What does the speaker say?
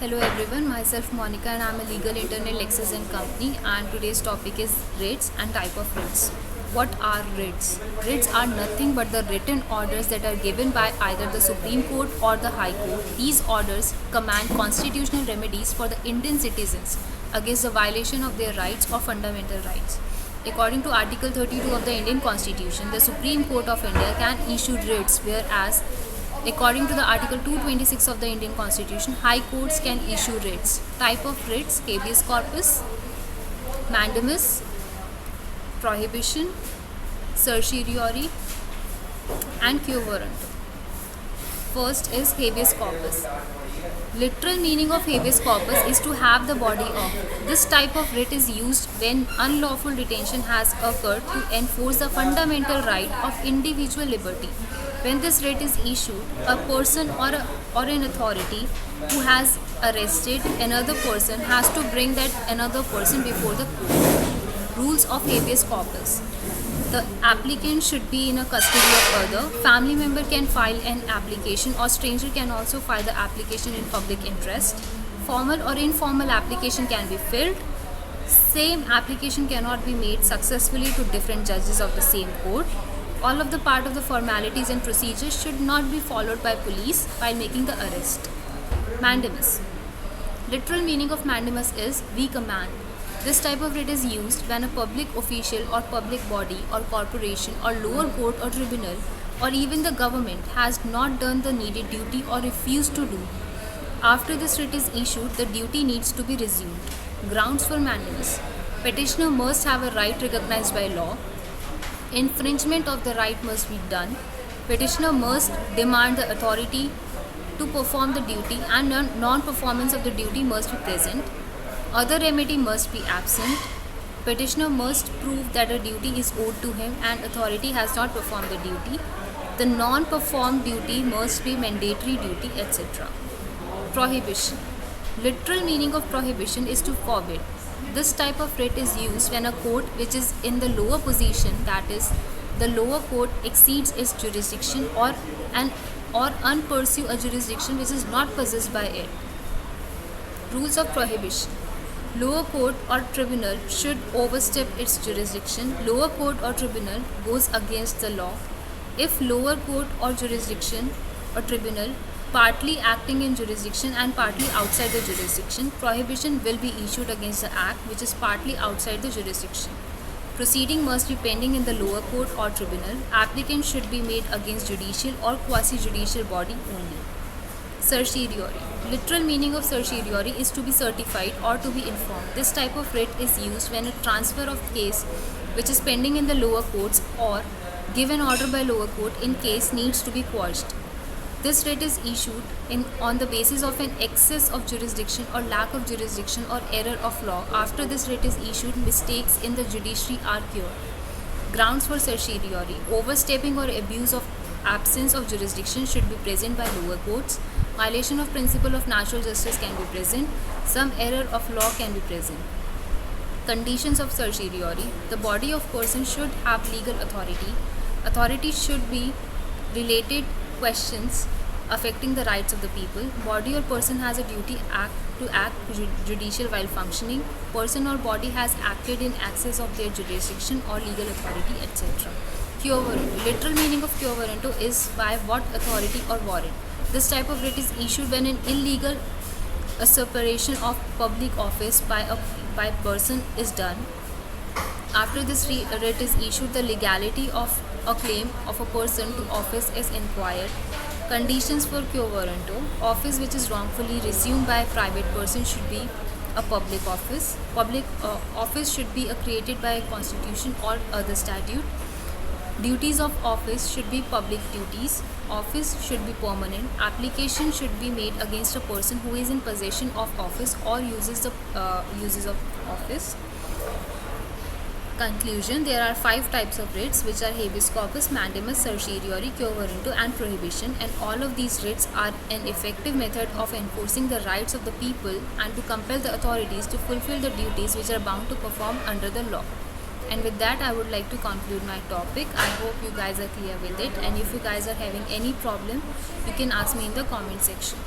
Hello everyone, myself Monica and I am a legal intern at Lexis & Company, and today's topic is writs and type of writs. What are writs? Writs are nothing but the written orders that are given by either the Supreme Court or the High Court. These orders command constitutional remedies for the Indian citizens against the violation of their rights or fundamental rights. According to Article 32 of the Indian Constitution, the Supreme Court of India can issue writs, whereas according to the Article 226 of the Indian Constitution, High Courts can issue writs. Type of writs: habeas corpus, mandamus, prohibition, certiorari, and quo warranto. First is habeas corpus. Literal meaning of habeas corpus is to have the body of. This type of writ is used when unlawful detention has occurred to enforce the fundamental right of individual liberty. When this writ is issued, a person or an authority who has arrested another person has to bring that another person before the court. Rules of habeas corpus. The applicant should be in a custody of other. Family member can file an application, or stranger can also file the application in public interest. Formal or informal application can be filled. Same application cannot be made successfully to different judges of the same court. All of the part of the formalities and procedures should not be followed by police while making the arrest. Mandamus. Literal meaning of mandamus is we command. This type of writ is used when a public official or public body or corporation or lower court or tribunal or even the government has not done the needed duty or refused to do. After this writ is issued, the duty needs to be resumed. Grounds for mandamus. Petitioner must have a right recognized by law. Infringement of the right must be done. Petitioner must demand the authority to perform the duty, and non-performance of the duty must be present. Other remedy must be absent. Petitioner must prove that a duty is owed to him and authority has not performed the duty. The non-performed duty must be mandatory duty, etc. Prohibition. Literal meaning of prohibition is to forbid. This type of writ is used when a court which is in the lower position, that is, the lower court exceeds its jurisdiction or unpursue a jurisdiction which is not possessed by it. Rules of prohibition. Lower court or tribunal should overstep its jurisdiction. Lower court or tribunal goes against the law. If lower court or jurisdiction or tribunal partly acting in jurisdiction and partly outside the jurisdiction, prohibition will be issued against the act which is partly outside the jurisdiction. Proceeding must be pending in the lower court or tribunal. Applicant should be made against judicial or quasi-judicial body only. Certiorari. Literal meaning of certiorari is to be certified or to be informed. This type of writ is used when a transfer of case which is pending in the lower courts or given order by lower court in case needs to be quashed. This writ is issued on the basis of an excess of jurisdiction or lack of jurisdiction or error of law. After this writ is issued, mistakes in the judiciary are cured. Grounds for certiorari. Overstepping or abuse of absence of jurisdiction should be present by lower courts. Violation of principle of natural justice can be present. Some error of law can be present. Conditions of certiorari. The body of person should have legal authority. Authority should be related questions affecting the rights of the people. Body or person has a duty to act judicial while functioning. Person or body has acted in excess of their jurisdiction or legal authority, etc. Quo warranto. Literal meaning of quo warranto is by what authority or warrant. This type of writ is issued when an illegal usurpation of public office by person is done. After this writ is issued, the legality of a claim of a person to office is inquired. Conditions for quo warranto. Office which is wrongfully resumed by a private person should be a public office. Public office should be created by a constitution or other statute. Duties of office should be public duties. Office should be permanent. Application should be made against a person who is in possession of office or uses of office. Conclusion. There are 5 types of writs, which are habeas corpus, mandamus, certiorari, quo warranto, and prohibition, and all of these writs are an effective method of enforcing the rights of the people and to compel the authorities to fulfill the duties which are bound to perform under the law. And with that, I would like to conclude my topic. I hope you guys are clear with it, and if you guys are having any problem, you can ask me in the comment section.